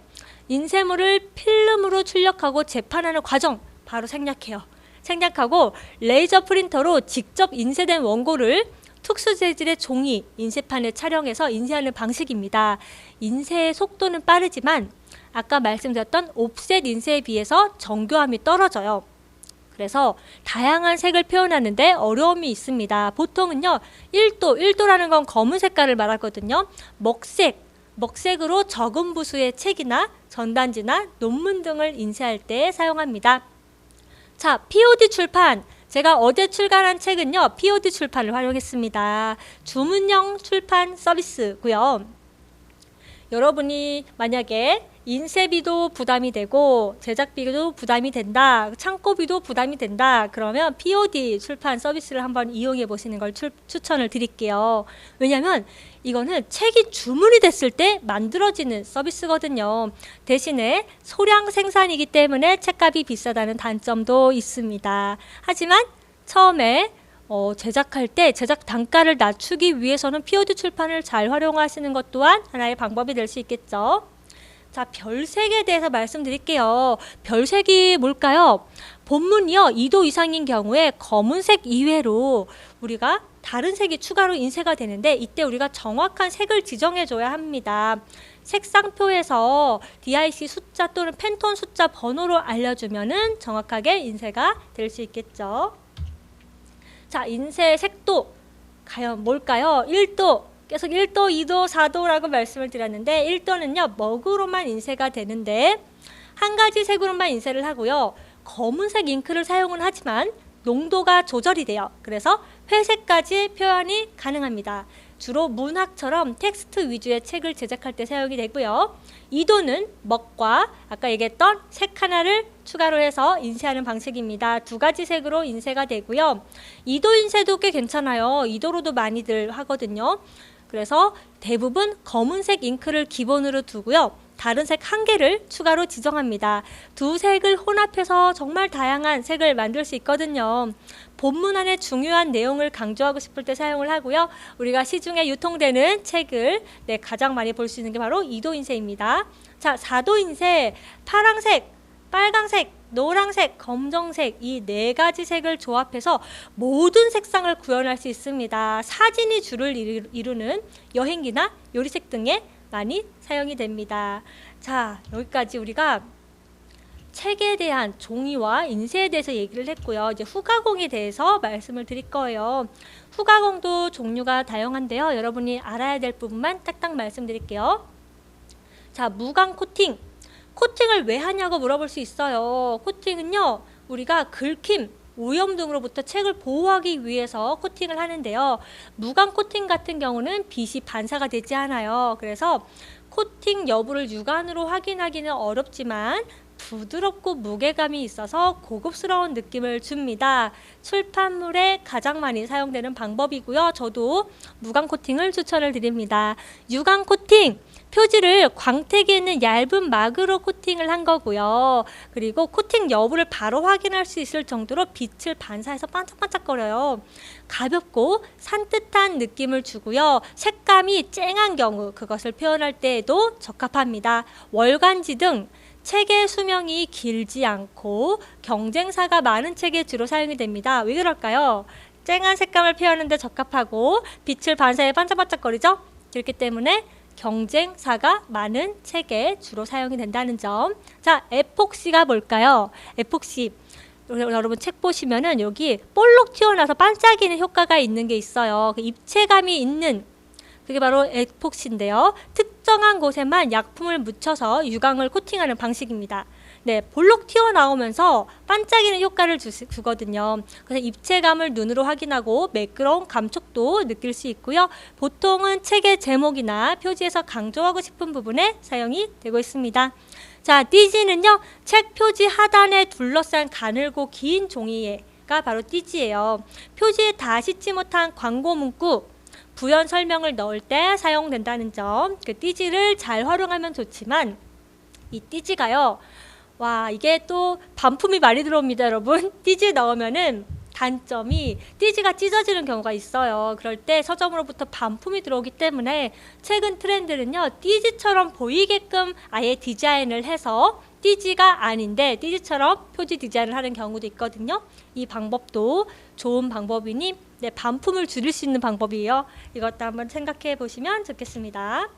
A: 인쇄물을 필름으로 출력하고 재판하는 과정 바로 생략해요. 생략하고 레이저 프린터로 직접 인쇄된 원고를 특수 재질의 종이, 인쇄판에 촬영해서 인쇄하는 방식입니다. 인쇄의 속도는 빠르지만 아까 말씀드렸던 옵셋 인쇄에 비해서 정교함이 떨어져요. 그래서 다양한 색을 표현하는데 어려움이 있습니다. 보통은요, 1도라는 건 검은 색깔을 말하거든요. 먹색으로 적은 부수의 책이나 전단지나 논문 등을 인쇄할 때 사용합니다. 자, POD 출판. 제가 어제 출간한 책은요, POD 출판을 활용했습니다. 주문형 출판 서비스고요. 여러분이 만약에 인쇄비도 부담이 되고 제작비도 부담이 된다, 창고비도 부담이 된다, 그러면 POD 출판 서비스를 한번 이용해 보시는 걸 추천을 드릴게요. 왜냐하면 이거는 책이 주문이 됐을 때 만들어지는 서비스거든요. 대신에 소량 생산이기 때문에 책값이 비싸다는 단점도 있습니다. 하지만 처음에 제작할 때 제작 단가를 낮추기 위해서는 POD 출판을 잘 활용하시는 것 또한 하나의 방법이 될 수 있겠죠. 자, 별색에 대해서 말씀드릴게요. 별색이 뭘까요? 본문이요, 2도 이상인 경우에 검은색 이외로 우리가 다른 색이 추가로 인쇄가 되는데 이때 우리가 정확한 색을 지정해 줘야 합니다. 색상표에서 DIC 숫자 또는 팬톤 숫자 번호로 알려주면은 정확하게 인쇄가 될 수 있겠죠. 자, 인쇄 색도 과연 뭘까요? 1도, 계속 1도, 2도, 4도라고 말씀을 드렸는데 1도는요, 먹으로만 인쇄가 되는데 한 가지 색으로만 인쇄를 하고요. 검은색 잉크를 사용은 하지만 농도가 조절이 돼요. 그래서 회색까지 표현이 가능합니다. 주로 문학처럼 텍스트 위주의 책을 제작할 때 사용이 되고요. 2도는 먹과 아까 얘기했던 색 하나를 추가로 해서 인쇄하는 방식입니다. 두 가지 색으로 인쇄가 되고요. 2도 인쇄도 꽤 괜찮아요. 2도로도 많이들 하거든요. 그래서 대부분 검은색 잉크를 기본으로 두고요. 다른 색 한 개를 추가로 지정합니다. 두 색을 혼합해서 정말 다양한 색을 만들 수 있거든요. 본문 안에 중요한 내용을 강조하고 싶을 때 사용을 하고요. 우리가 시중에 유통되는 책을 가장 많이 볼 수 있는 게 바로 2도 인쇄입니다. 자, 4도 인쇄, 파랑색, 빨강색, 노란색, 검정색 이 네 가지 색을 조합해서 모든 색상을 구현할 수 있습니다. 사진이 주를 이루는 여행기나 요리책 등에 많이 사용이 됩니다. 자, 여기까지 우리가 책에 대한 종이와 인쇄에 대해서 얘기를 했고요. 이제 후가공에 대해서 말씀을 드릴 거예요. 후가공도 종류가 다양한데요. 여러분이 알아야 될 부분만 딱딱 말씀드릴게요. 자, 무광 코팅. 코팅을 왜 하냐고 물어볼 수 있어요. 코팅은요, 우리가 긁힘, 오염 등으로부터 책을 보호하기 위해서 코팅을 하는데요. 무광 코팅 같은 경우는 빛이 반사가 되지 않아요. 그래서 코팅 여부를 육안으로 확인하기는 어렵지만 부드럽고 무게감이 있어서 고급스러운 느낌을 줍니다. 출판물에 가장 많이 사용되는 방법이고요. 저도 무광 코팅을 추천을 드립니다. 유광 코팅, 표지를 광택이 있는 얇은 막으로 코팅을 한 거고요. 그리고 코팅 여부를 바로 확인할 수 있을 정도로 빛을 반사해서 반짝반짝거려요. 가볍고 산뜻한 느낌을 주고요. 색감이 쨍한 경우 그것을 표현할 때에도 적합합니다. 월간지 등 책의 수명이 길지 않고 경쟁사가 많은 책에 주로 사용이 됩니다. 왜 그럴까요? 쨍한 색감을 표현하는 데 적합하고 빛을 반사해 반짝반짝거리죠? 그렇기 때문에 경쟁사가 많은 책에 주로 사용이 된다는 점. 자, 에폭시가 뭘까요? 에폭시. 여러분 책 보시면은 여기 볼록 튀어나와서 반짝이는 효과가 있는 게 있어요. 그 입체감이 있는 그게 바로 에폭시인데요. 특정 특정한 곳에만 약품을 묻혀서 유광을 코팅하는 방식입니다. 네, 볼록 튀어나오면서 반짝이는 효과를 주거든요. 그래서 입체감을 눈으로 확인하고 매끄러운 감촉도 느낄 수 있고요. 보통은 책의 제목이나 표지에서 강조하고 싶은 부분에 사용이 되고 있습니다. 자, 띠지는요, 책 표지 하단에 둘러싼 가늘고 긴 종이가 바로 띠지예요. 표지에 다 싣지 못한 광고 문구, 부연 설명을 넣을 때 사용된다는 점, 그 띠지를 잘 활용하면 좋지만 이 띠지가요, 와, 이게 또 반품이 많이 들어옵니다, 여러분. 띠지 넣으면은 단점이 띠지가 찢어지는 경우가 있어요. 그럴 때 서점으로부터 반품이 들어오기 때문에 최근 트렌드는요, 띠지처럼 보이게끔 아예 디자인을 해서 띠지가 아닌데 띠지처럼 표지 디자인을 하는 경우도 있거든요. 이 방법도 좋은 방법이니 네, 반품을 줄일 수 있는 방법이에요. 이것도 한번 생각해 보시면 좋겠습니다.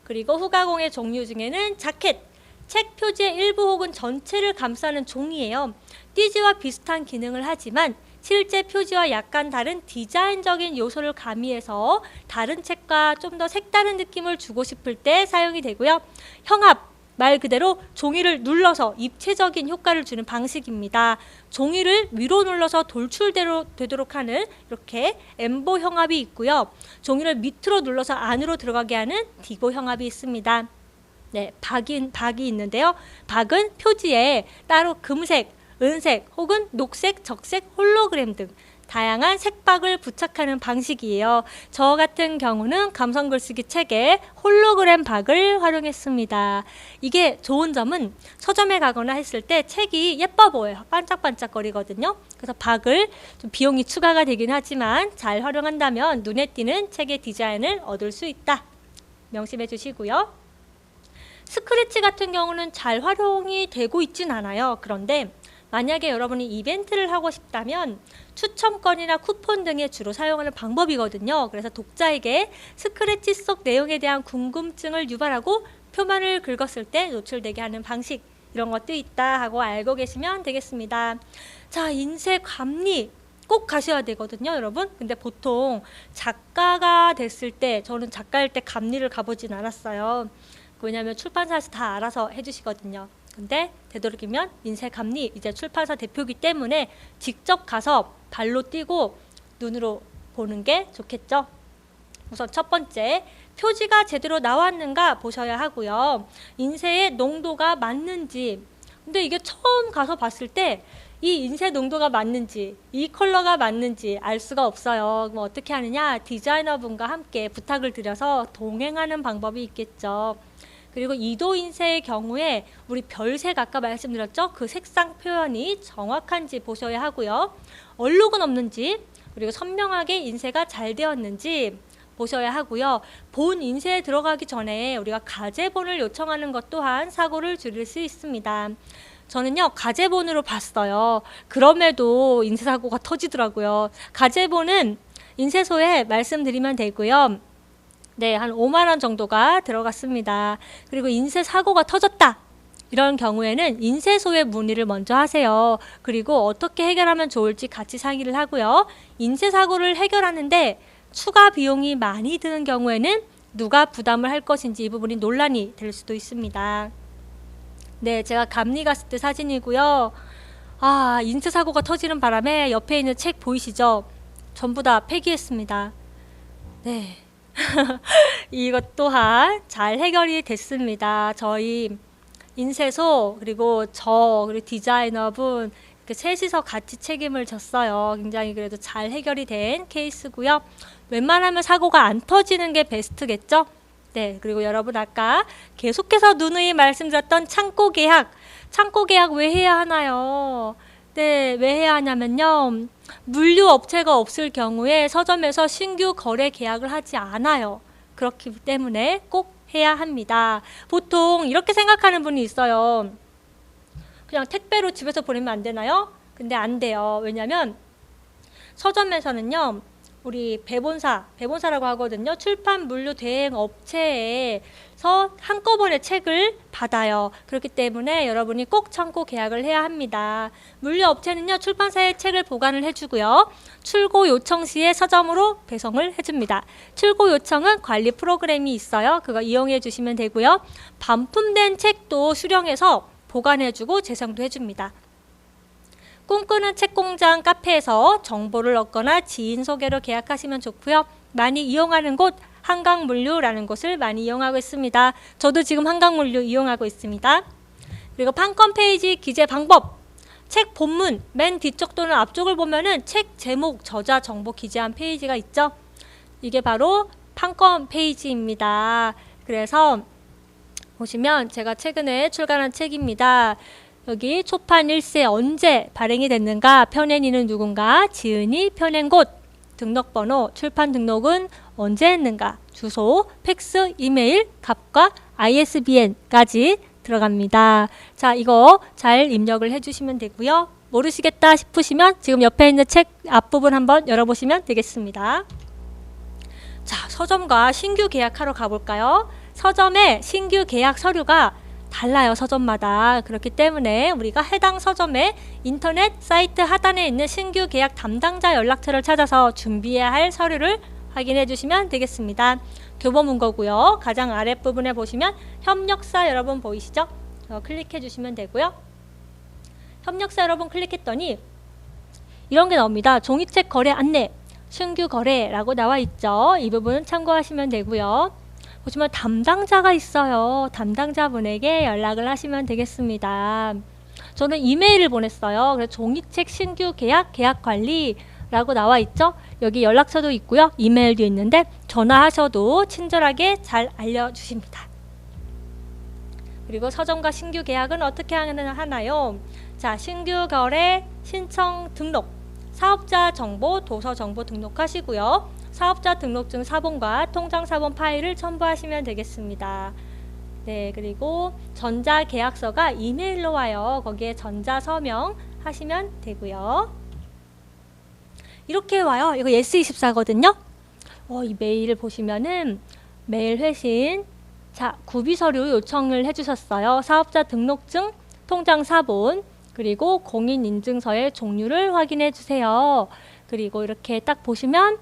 A: 그리고 후가공의 종류 중에는 자켓, 책 표지의 일부 혹은 전체를 감싸는 종이에요. 띠지와 비슷한 기능을 하지만 실제 표지와 약간 다른 디자인적인 요소를 가미해서 다른 책과 좀 더 색다른 느낌을 주고 싶을 때 사용이 되고요. 형압, 말 그대로 종이를 눌러서 입체적인 효과를 주는 방식입니다. 종이를 위로 눌러서 돌출되도록 하는 이렇게 엠보 형압이 있고요. 종이를 밑으로 눌러서 안으로 들어가게 하는 디고 형압이 있습니다. 네, 박이 있는데요. 박은 표지에 따로 금색, 은색 혹은 녹색, 적색, 홀로그램 등 다양한 색박을 부착하는 방식이에요. 저 같은 경우는 감성 글쓰기 책에 홀로그램 박을 활용했습니다. 이게 좋은 점은 서점에 가거나 했을 때 책이 예뻐 보여요. 반짝반짝거리거든요. 그래서 박을 좀 비용이 추가가 되긴 하지만 잘 활용한다면 눈에 띄는 책의 디자인을 얻을 수 있다. 명심해 주시고요. 스크래치 같은 경우는 잘 활용이 되고 있진 않아요. 그런데 만약에 여러분이 이벤트를 하고 싶다면 추첨권이나 쿠폰 등에 주로 사용하는 방법이거든요. 그래서 독자에게 스크래치 속 내용에 대한 궁금증을 유발하고 표만을 긁었을 때 노출되게 하는 방식, 이런 것도 있다 하고 알고 계시면 되겠습니다. 자, 인쇄 감리 꼭 가셔야 되거든요, 여러분. 근데 보통 작가가 됐을 때, 저는 작가일 때 감리를 가보진 않았어요. 왜냐하면 출판사에서 다 알아서 해주시거든요. 근데 되도록이면 인쇄 감리, 이제 출판사 대표이기 때문에 직접 가서 발로 뛰고 눈으로 보는 게 좋겠죠. 우선 첫 번째, 표지가 제대로 나왔는가 보셔야 하고요. 인쇄의 농도가 맞는지. 근데 이게 처음 가서 봤을 때 이 인쇄 농도가 맞는지, 이 컬러가 맞는지 알 수가 없어요. 그럼 어떻게 하느냐? 디자이너분과 함께 부탁을 드려서 동행하는 방법이 있겠죠. 그리고 2도 인쇄의 경우에 우리 별색 아까 말씀드렸죠? 그 색상 표현이 정확한지 보셔야 하고요. 얼룩은 없는지, 그리고 선명하게 인쇄가 잘 되었는지 보셔야 하고요. 본 인쇄에 들어가기 전에 우리가 가제본을 요청하는 것 또한 사고를 줄일 수 있습니다. 저는요, 가제본으로 봤어요. 그럼에도 인쇄사고가 터지더라고요. 가제본은 인쇄소에 말씀드리면 되고요. 네, 한 5만 원 정도가 들어갔습니다. 그리고 인쇄 사고가 터졌다. 이런 경우에는 인쇄소에 문의를 먼저 하세요. 그리고 어떻게 해결하면 좋을지 같이 상의를 하고요. 인쇄 사고를 해결하는데 추가 비용이 많이 드는 경우에는 누가 부담을 할 것인지 이 부분이 논란이 될 수도 있습니다. 네, 제가 감리 갔을 때 사진이고요. 아, 인쇄 사고가 터지는 바람에 옆에 있는 책 보이시죠? 전부 다 폐기했습니다. 네. 이것 또한 잘 해결이 됐습니다. 저희 인쇄소 그리고 그리고 디자이너분 이렇게 셋이서 같이 책임을 졌어요. 굉장히 그래도 잘 해결이 된 케이스고요. 웬만하면 사고가 안 터지는 게 베스트겠죠? 네, 그리고 여러분 아까 계속해서 누누이 말씀드렸던 창고 계약 왜 해야 하나요? 네, 왜 해야 하냐면요. 물류 업체가 없을 경우에 서점에서 신규 거래 계약을 하지 않아요. 그렇기 때문에 꼭 해야 합니다. 보통 이렇게 생각하는 분이 있어요. 그냥 택배로 집에서 보내면 안 되나요? 근데 안 돼요. 왜냐면 서점에서는요, 우리 배본사라고 하거든요. 출판 물류 대행 업체에서 한꺼번에 책을 받아요. 그렇기 때문에 여러분이 꼭 참고 계약을 해야 합니다. 물류 업체는요, 출판사에 책을 보관을 해주고요. 출고 요청 시에 서점으로 배송을 해줍니다. 출고 요청은 관리 프로그램이 있어요. 그거 이용해 주시면 되고요. 반품된 책도 수령해서 보관해주고 재생도 해줍니다. 꿈꾸는 책공장 카페에서 정보를 얻거나 지인 소개로 계약하시면 좋고요. 많이 이용하는 곳 한강물류라는 곳을 많이 이용하고 있습니다. 저도 지금 한강물류 이용하고 있습니다. 그리고 판권 페이지 기재 방법, 책 본문 맨 뒤쪽 또는 앞쪽을 보면은 책 제목, 저자 정보 기재한 페이지가 있죠. 이게 바로 판권 페이지입니다. 그래서 보시면 제가 최근에 출간한 책입니다. 여기 초판 1세 언제 발행이 됐는가, 펴낸이는 누군가, 지은이, 펴낸 곳, 등록번호, 출판 등록은 언제 했는가, 주소, 팩스, 이메일, 값과 ISBN까지 들어갑니다. 자, 이거 잘 입력을 해주시면 되고요. 모르시겠다 싶으시면 지금 옆에 있는 책 앞부분 한번 열어보시면 되겠습니다. 자, 서점과 신규 계약하러 가볼까요? 서점의 신규 계약 서류가 달라요, 서점마다. 그렇기 때문에 우리가 해당 서점의 인터넷 사이트 하단에 있는 신규 계약 담당자 연락처를 찾아서 준비해야 할 서류를 확인해 주시면 되겠습니다. 교보문고고요. 가장 아랫부분에 보시면 협력사 여러분 보이시죠? 클릭해 주시면 되고요. 협력사 여러분 클릭했더니 이런 게 나옵니다. 종이책 거래 안내, 신규 거래라고 나와 있죠. 이 부분은 참고하시면 되고요. 보시면 담당자가 있어요. 담당자분에게 연락을 하시면 되겠습니다. 저는 이메일을 보냈어요. 그래서 종이책 신규 계약, 계약 관리라고 나와 있죠. 여기 연락처도 있고요. 이메일도 있는데 전화하셔도 친절하게 잘 알려주십니다. 그리고 서점과 신규 계약은 어떻게 하나요? 자, 신규 거래 신청 등록, 사업자 정보, 도서 정보 등록하시고요. 사업자 등록증 사본과 통장 사본 파일을 첨부하시면 되겠습니다. 네, 그리고 전자계약서가 이메일로 와요. 거기에 전자서명 하시면 되고요. 이렇게 와요. 이거 예스24거든요. 이 메일을 보시면은 메일 회신, 자, 구비서류 요청을 해주셨어요. 사업자 등록증, 통장 사본, 그리고 공인인증서의 종류를 확인해 주세요. 그리고 이렇게 딱 보시면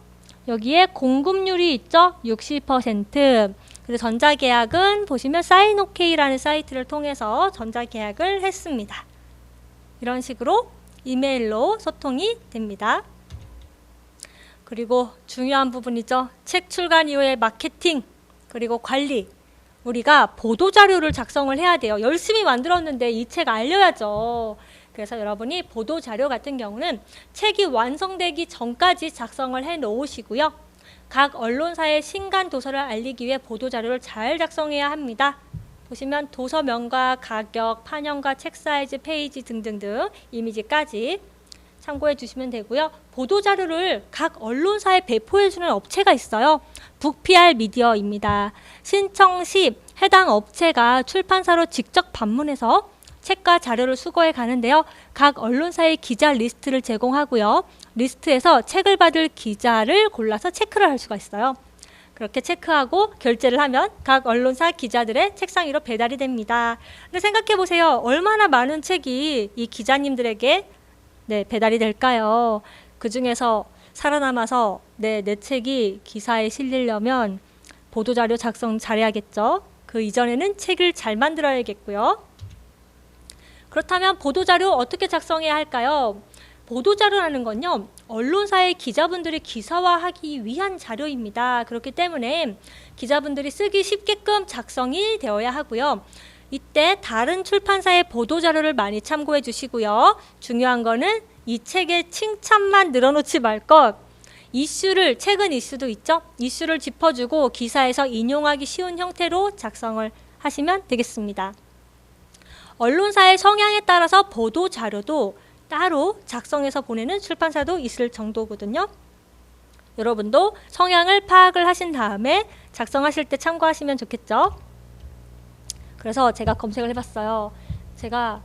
A: 여기에 공급률이 있죠? 60%. 그래서 전자계약은 보시면 사인오케이라는 사이트를 통해서 전자계약을 했습니다. 이런 식으로 이메일로 소통이 됩니다. 그리고 중요한 부분이죠. 책 출간 이후의 마케팅, 그리고 관리. 우리가 보도자료를 작성을 해야 돼요. 열심히 만들었는데 이 책 알려야죠. 그래서 여러분이 보도자료 같은 경우는 책이 완성되기 전까지 작성을 해 놓으시고요. 각 언론사의 신간 도서를 알리기 위해 보도자료를 잘 작성해야 합니다. 보시면 도서명과 가격, 판형과 책 사이즈, 페이지 등등등 이미지까지 참고해 주시면 되고요. 보도자료를 각 언론사에 배포해 주는 업체가 있어요. 북PR 미디어입니다. 신청 시 해당 업체가 출판사로 직접 방문해서 책과 자료를 수거해 가는데요. 각 언론사의 기자 리스트를 제공하고요. 리스트에서 책을 받을 기자를 골라서 체크를 할 수가 있어요. 그렇게 체크하고 결제를 하면 각 언론사 기자들의 책상 위로 배달이 됩니다. 근데 생각해 보세요. 얼마나 많은 책이 이 기자님들에게 배달이 될까요? 그 중에서 살아남아서 내 책이 기사에 실리려면 보도자료 작성 잘해야겠죠. 그 이전에는 책을 잘 만들어야겠고요. 그렇다면 보도자료 어떻게 작성해야 할까요? 보도자료라는 건요, 언론사의 기자분들이 기사화하기 위한 자료입니다. 그렇기 때문에 기자분들이 쓰기 쉽게끔 작성이 되어야 하고요. 이때 다른 출판사의 보도자료를 많이 참고해 주시고요. 중요한 거는 이 책의 칭찬만 늘어놓지 말 것. 이슈를, 최근 이슈도 있죠? 이슈를 짚어주고 기사에서 인용하기 쉬운 형태로 작성을 하시면 되겠습니다. 언론사의 성향에 따라서 보도자료도 따로 작성해서 보내는 출판사도 있을 정도거든요. 여러분도 성향을 파악을 하신 다음에 작성하실 때 참고하시면 좋겠죠. 그래서 제가 검색을 해봤어요. 제가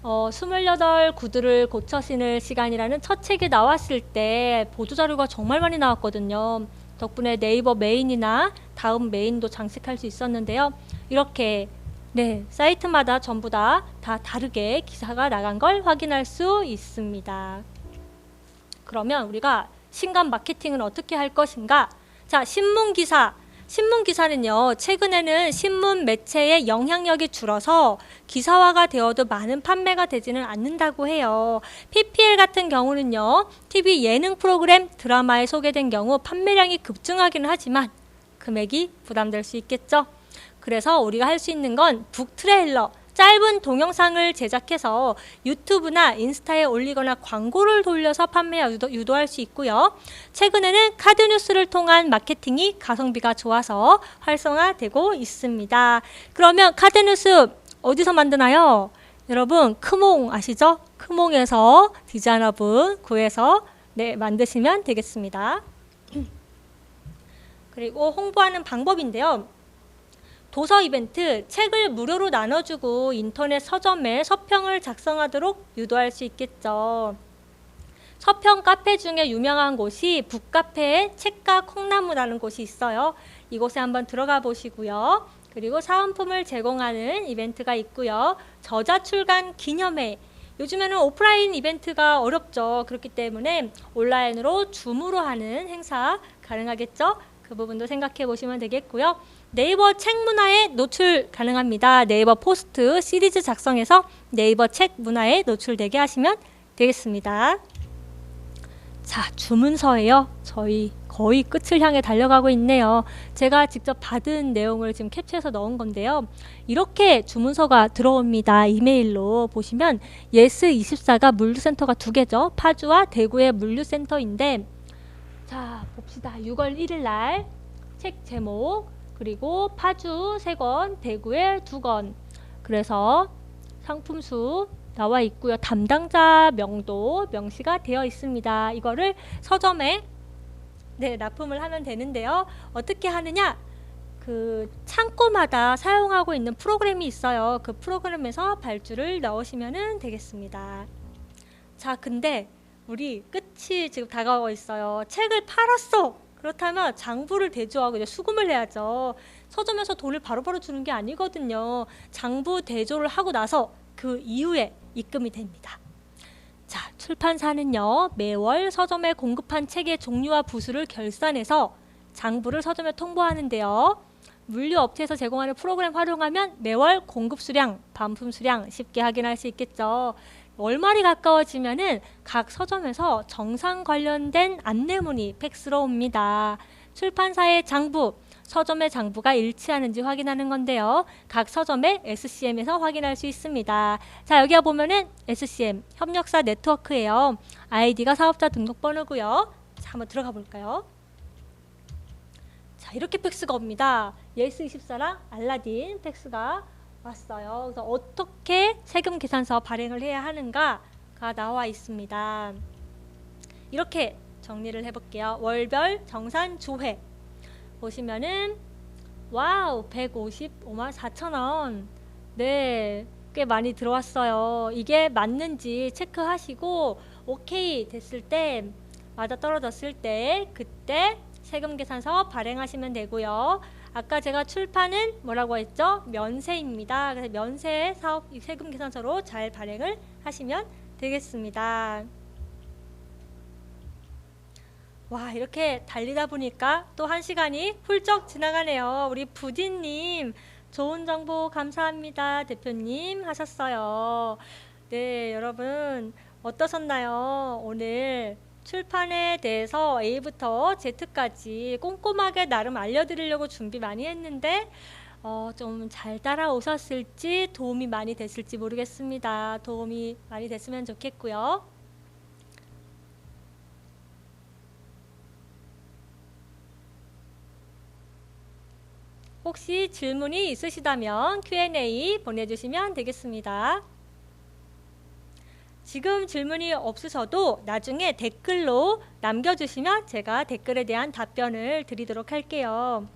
A: 28 구두를 고쳐 신을 시간이라는 첫 책이 나왔을 때 보도자료가 정말 많이 나왔거든요. 덕분에 네이버 메인이나 다음 메인도 장식할 수 있었는데요. 이렇게 사이트마다 전부 다 다르게 기사가 나간 걸 확인할 수 있습니다. 그러면 우리가 신간 마케팅은 어떻게 할 것인가? 자, 신문기사는요, 최근에는 신문 매체의 영향력이 줄어서 기사화가 되어도 많은 판매가 되지는 않는다고 해요. PPL 같은 경우는요, TV 예능 프로그램, 드라마에 소개된 경우 판매량이 급증하기는 하지만 금액이 부담될 수 있겠죠. 그래서 우리가 할 수 있는 건 북트레일러, 짧은 동영상을 제작해서 유튜브나 인스타에 올리거나 광고를 돌려서 판매 유도할 수 있고요. 최근에는 카드뉴스를 통한 마케팅이 가성비가 좋아서 활성화되고 있습니다. 그러면 카드뉴스 어디서 만드나요? 여러분, 크몽 아시죠? 크몽에서 디자이너분 구해서 만드시면 되겠습니다. 그리고 홍보하는 방법인데요. 도서 이벤트, 책을 무료로 나눠주고 인터넷 서점에 서평을 작성하도록 유도할 수 있겠죠. 서평 카페 중에 유명한 곳이 북카페에 책과 콩나무라는 곳이 있어요. 이곳에 한번 들어가 보시고요. 그리고 사은품을 제공하는 이벤트가 있고요. 저자 출간 기념회. 요즘에는 오프라인 이벤트가 어렵죠. 그렇기 때문에 온라인으로 줌으로 하는 행사 가능하겠죠. 그 부분도 생각해 보시면 되겠고요. 네이버 책 문화에 노출 가능합니다. 네이버 포스트 시리즈 작성해서 네이버 책 문화에 노출되게 하시면 되겠습니다. 자, 주문서예요. 저희 거의 끝을 향해 달려가고 있네요. 제가 직접 받은 내용을 지금 캡처해서 넣은 건데요. 이렇게 주문서가 들어옵니다. 이메일로 보시면 예스24가 물류센터가 2개죠. 파주와 대구의 물류센터인데, 자, 봅시다. 6월 1일 날 책 제목, 그리고 파주 3권, 대구에 2권. 그래서 상품수 나와 있고요. 담당자 명도 명시가 되어 있습니다. 이거를 서점에 납품을 하면 되는데요. 어떻게 하느냐? 그 창고마다 사용하고 있는 프로그램이 있어요. 그 프로그램에서 발주를 넣으시면 되겠습니다. 자, 근데 우리 끝이 지금 다가오고 있어요. 책을 팔았어. 그렇다면 장부를 대조하고 이제 수금을 해야죠. 서점에서 돈을 바로바로 주는 게 아니거든요. 장부 대조를 하고 나서 그 이후에 입금이 됩니다. 자, 출판사는요, 매월 서점에 공급한 책의 종류와 부수를 결산해서 장부를 서점에 통보하는데요. 물류업체에서 제공하는 프로그램 활용하면 매월 공급 수량, 반품 수량 쉽게 확인할 수 있겠죠. 월말이 가까워지면은 각 서점에서 정상 관련된 안내문이 팩스로 옵니다. 출판사의 장부, 서점의 장부가 일치하는지 확인하는 건데요. 각 서점의 SCM에서 확인할 수 있습니다. 자, 여기 보면은 SCM, 협력사 네트워크예요. 아이디가 사업자 등록번호고요. 자, 한번 들어가 볼까요? 자, 이렇게 팩스가 옵니다. 예스24랑 알라딘 팩스가 왔어요. 그래서 어떻게 세금 계산서 발행을 해야 하는가가 나와 있습니다. 이렇게 정리를 해볼게요. 월별 정산 조회 보시면은 와우, 155만 4천원. 네, 꽤 많이 들어왔어요. 이게 맞는지 체크하시고 오케이 됐을 때, 맞아 떨어졌을 때 그때 세금 계산서 발행하시면 되고요. 아까 제가 출판은 뭐라고 했죠? 면세입니다. 그래서 면세 사업 세금 계산서로 잘 발행을 하시면 되겠습니다. 와, 이렇게 달리다 보니까 또 1시간이 훌쩍 지나가네요. 우리 부디님 좋은 정보 감사합니다. 대표님 하셨어요. 네, 여러분 어떠셨나요? 오늘 출판에 대해서 A부터 Z까지 꼼꼼하게 나름 알려드리려고 준비 많이 했는데 좀 잘 따라오셨을지 도움이 많이 됐을지 모르겠습니다. 도움이 많이 됐으면 좋겠고요. 혹시 질문이 있으시다면 Q&A 보내주시면 되겠습니다. 지금 질문이 없으셔도 나중에 댓글로 남겨주시면 제가 댓글에 대한 답변을 드리도록 할게요.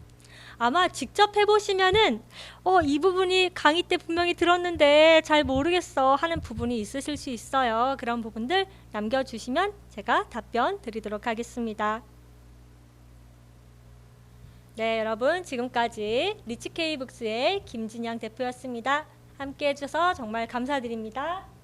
A: 아마 직접 해보시면은 이 부분이 강의 때 분명히 들었는데 잘 모르겠어 하는 부분이 있으실 수 있어요. 그런 부분들 남겨주시면 제가 답변 드리도록 하겠습니다. 네, 여러분 지금까지 리치케이북스의 김진양 대표였습니다. 함께 해주셔서 정말 감사드립니다.